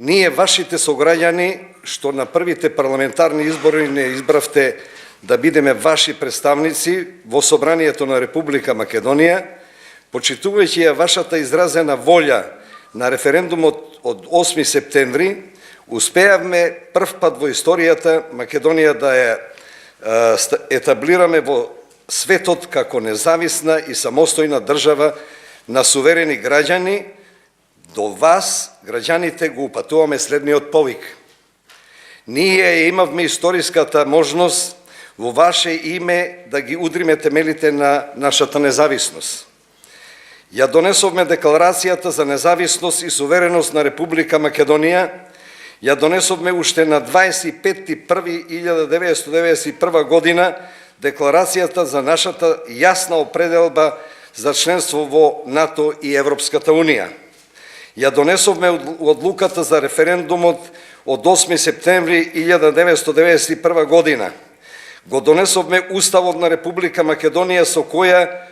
Ние, вашите сограѓани, што на првите парламентарни избори не избравте да бидеме ваши представници во Собранието на Република Македонија, почитувајќи ја вашата изразена волја на референдумот од 8 септември, успеавме прв пат во историјата Македонија да ја етаблираме во светот како независна и самостојна држава на суверени граѓани. До вас, граѓаните, го упатуваме следниот повик. Ние имавме историската можност во ваше име да ги удриме темелите на нашата независност. Ја донесовме Декларацијата за независност и сувереност на Република Македонија, ја донесовме уште на 25.1.1991 година Декларацијата за нашата јасна определба за членство во НАТО и Европската Унија. Ја донесовме одлуката за референдумот од 8 септември 1991 година. Го донесовме Уставот на Република Македонија со која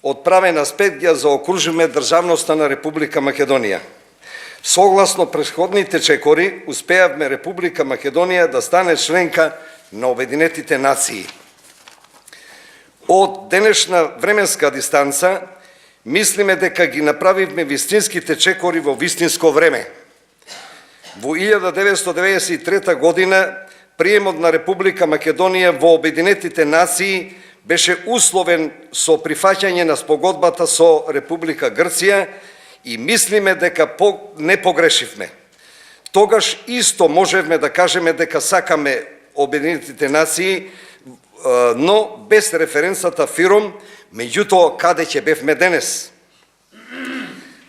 одправен аспект ја заокружиме државноста на Република Македонија. Согласно претходните чекори, успеавме Република Македонија да стане членка на Обединетите нации. Од денешна временска дистанца, мислиме дека ги направивме вистинските чекори во вистинско време. Во 1993 година, приемот на Република Македонија во Обединетите нации беше условен со прифаќање на спогодбата со Република Грција и мислиме дека не погрешивме. Тогаш исто можевме да кажеме дека сакаме Обединетите нации, но без референцата ФИРОМ, меѓутоа каде ќе бевме денес?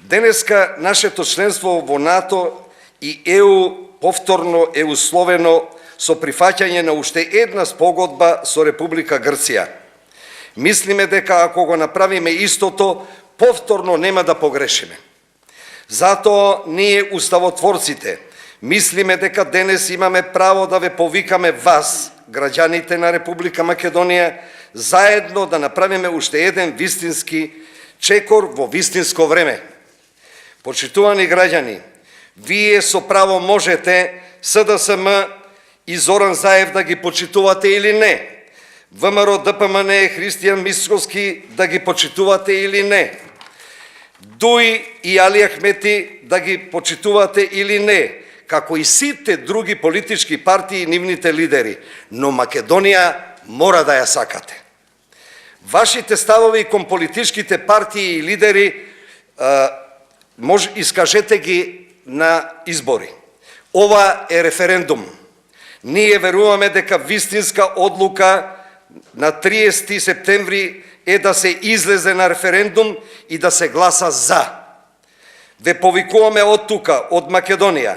Денеска нашето членство во НАТО и ЕУ повторно е условено со прифаќање на уште една спогодба со Република Грција. Мислиме дека ако го направиме истото, повторно нема да погрешиме. Затоа ние, уставотворците, мислиме дека денес имаме право да ве повикаме вас, граѓаните на Република Македонија, заедно да направиме уште еден вистински чекор во вистинско време. Почитувани граѓани, вие со право можете СДСМ и Зоран Заев да ги почитувате или не, ВМРО ДПМН Христијан Мицкоски да ги почитувате или не, Дуи и Али Ахмети да ги почитувате или не, како и сите други политички партии и нивните лидери, но Македонија мора да ја сакате. Вашите ставови кон политичките партии и лидери искажете ги на избори. Ова е референдум. Ние веруваме дека вистинска одлука на 30 септември е да се излезе на референдум и да се гласа за. Ве повикуваме од тука, од Македонија,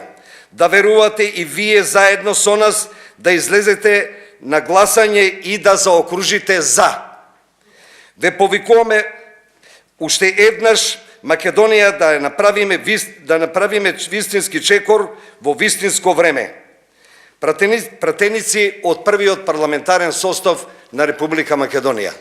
да верувате и вие заедно со нас да излезете на гласање и да заокружите за. Ве повикуваме уште еднаш Македонија да направиме вистински чекор во вистинско време. Пратеници од првиот парламентарен состав на Република Македонија.